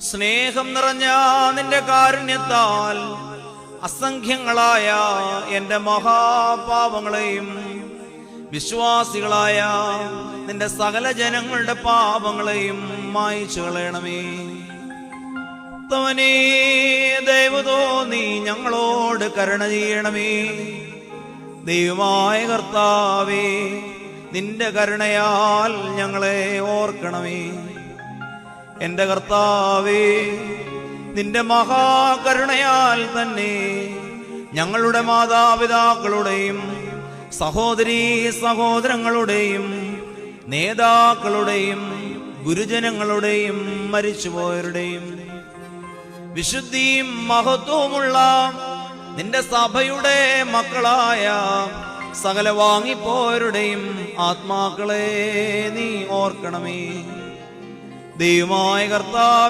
സ്നേഹം നിറഞ്ഞ നിന്റെ കാരുണ്യത്താൽ അസംഖ്യങ്ങളായ എന്റെ മഹാപാപങ്ങളെയും വിശ്വാസികളായ നിന്റെ സകല ജനങ്ങളുടെ പാപങ്ങളെയും മായിച്ചു കളയണമേ. തവനേ ദൈവതോ നീ ഞങ്ങളോട് കരുണ ചെയ്യണമേ. ദൈവമായ കർത്താവേ, നിന്റെ കരുണയാൽ ഞങ്ങളെ ഓർക്കണമേ. എന്റെ കർത്താവേ, നിന്റെ മഹാകരുണയാൽ തന്നെ ഞങ്ങളുടെ മാതാപിതാക്കളുടെയും സഹോദരീ സഹോദരങ്ങളുടെയും നേതാക്കളുടെയും ഗുരുജനങ്ങളുടെയും മരിച്ചുപോയവരുടെയും വിശുദ്ധിയും മഹത്വവുമുള്ള നിന്റെ സഭയുടെ മക്കളായ സകല വാങ്ങിപ്പോയവരുടെയും ആത്മാക്കളെ നീ ഓർക്കണമേ. ദൈവമായ കർത്താവ്